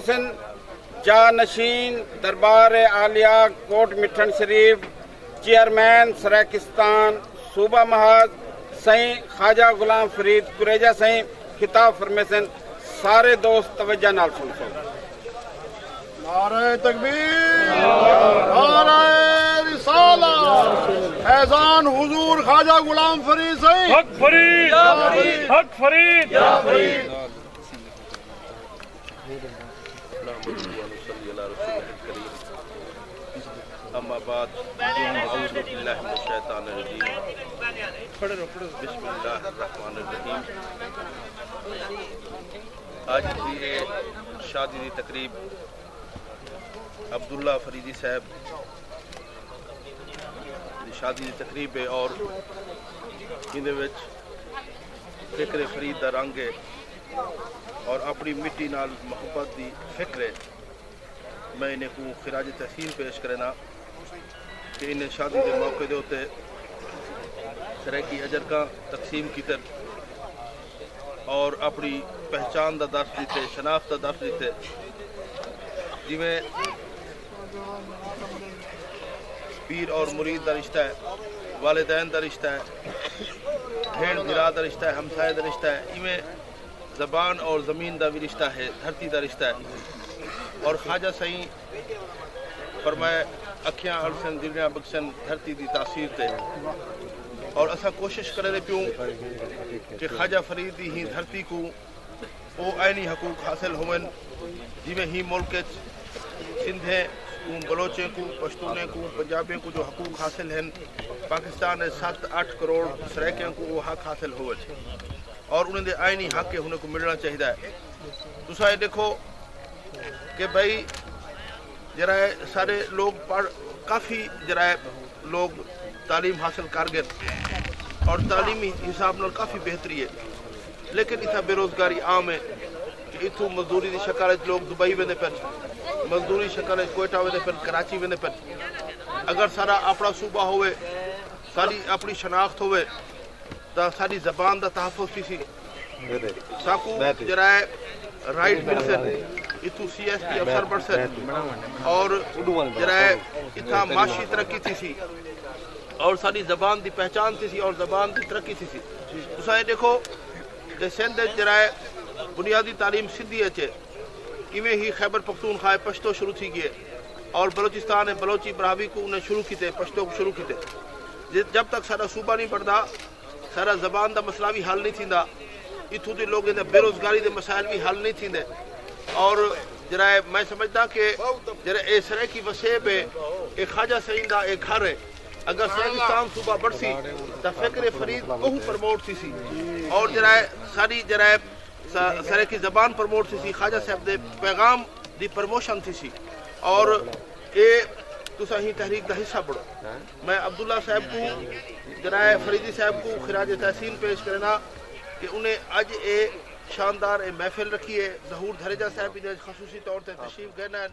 حسن جانشین دربار عالیہ کوٹ مٹھن شریف چیئرمین سرائکستان صوبہ محاذ سائیں خواجہ غلام فرید قریجہ سائیں خطاب فرمیسن سارے دوست توجہ نال سن سو نعرہ تکبیر، نعرہ رسالہ، فیضان حضور خواجہ غلام فرید سائیں حق فرید، حق فرید، یا فرید۔ اما بعد اعوذ باللہ من الشیطان الرجیم بسم اللہ الرحمن الرحیم۔ آج کی شادی دی تقریب عبداللہ فریدی صاحب دی شادی دی تقریب ہے اور اندے وچ فکر فرید دا رنگ ہے اور اپنی مٹی نال محبت دی فکر ہے۔ میں انہیں کو خراج تحسین پیش کرنا کہ انہیں شادی کے موقع دے ہوتے سرائکی اجر کا تقسیم کی تر اور اپنی پہچان دا درس دیتے، شناخت دا درس دیتے، جی میں پیر اور مرید دا رشتہ ہے، والدین دا رشتہ ہے، بھیڑ بھرا دا رشتہ ہے، ہمسائے دا رشتہ ہے، میں زبان اور زمین دا بھی رشتہ ہے، دھرتی دا رشتہ ہے۔ اور خواجہ سائیں فرمائے اکھیاں ہلسن دلیاں بکسن دھرتی دی تاثیر تے، اور اسا کوشش کرے پیوں کہ خواجہ فرید دی ہی دھرتی کو او عینی حقوق حاصل ہوئن جی میں ہی ملک سندھیں کو، بلوچیں کو، پشتونیں کو، پنجابیں کو جو حقوق حاصل ہیں، پاکستان 7-8 کروڑ سرائکیاں کو وہ حق حاصل ہوئے اور انہیں دے آئینی حق کے انہیں کو ملنا چاہیے ہے۔ تو سائے دیکھو کہ بھائی جرائے سارے لوگ کافی جرائے لوگ تعلیم حاصل کر گئے اور تعلیمی حساب نال کافی بہتری ہے، لیکن اتنا بے روزگاری عام ہے کہ اتوں مزدوری دی شکل لوگ دبئی ویندے پن، مزدوری شکل کوئٹہ ویندے پن، کراچی ویندے پن۔ اگر سارا اپنا صوبہ ہوئے، ساری اپنی شناخت ہوئے تا ساری زبان دا تحفظ سی ساکو جرائے رائٹ مل سن، اتو سی ایس پی افسر بڑھ سن اور جرائے اتنا معاشی ترقی تھی سی اور ساری زبان دی پہچان تھی سی اور زبان دی ترقی تھی سی۔ تو سائے دیکھو کہ سندھ جرائے بنیادی تعلیم سندھی اچے، ایویں ہی خیبر پختونخوا پشتو شروع تھی گئے اور بلوچستان بلوچی براہوی کو انہیں شروع کیتے، پشتو کو شروع کیتے۔ جب تک سارا صوبہ نہیں بڑھتا، سارا زبان دا مسئلہ بھی حل نہیں تھیندا، اتھوں دے لوگ بے روزگاری دے مسائل بھی حل نہیں تھیندے۔ اور جرائے میں سمجھتا کہ جرائے اے سرائکی وسیب ہے، اے خواجہ سائیں دا اے گھر ہے، اگر سرائکستان صوبہ بڑھ سی تا فکر فرید بہو پرموٹ تھی سی اور جرائے ساری جرائے سرائکی زبان پرموٹ تھی سی، خواجہ صاحب دے پیغام دی پرموشن تھی سی اور اے تسا ہی تحریک دا حصہ بڑھو۔ میں عبداللہ صاحب کو جرائے فریدی صاحب کو خراج تحسین پیش کرنا کہ انہیں اج اے شاندار اے محفل رکھی ہے، ظہور دھریجہ صاحب خصوصی طور تے تشریف گئے ہیں۔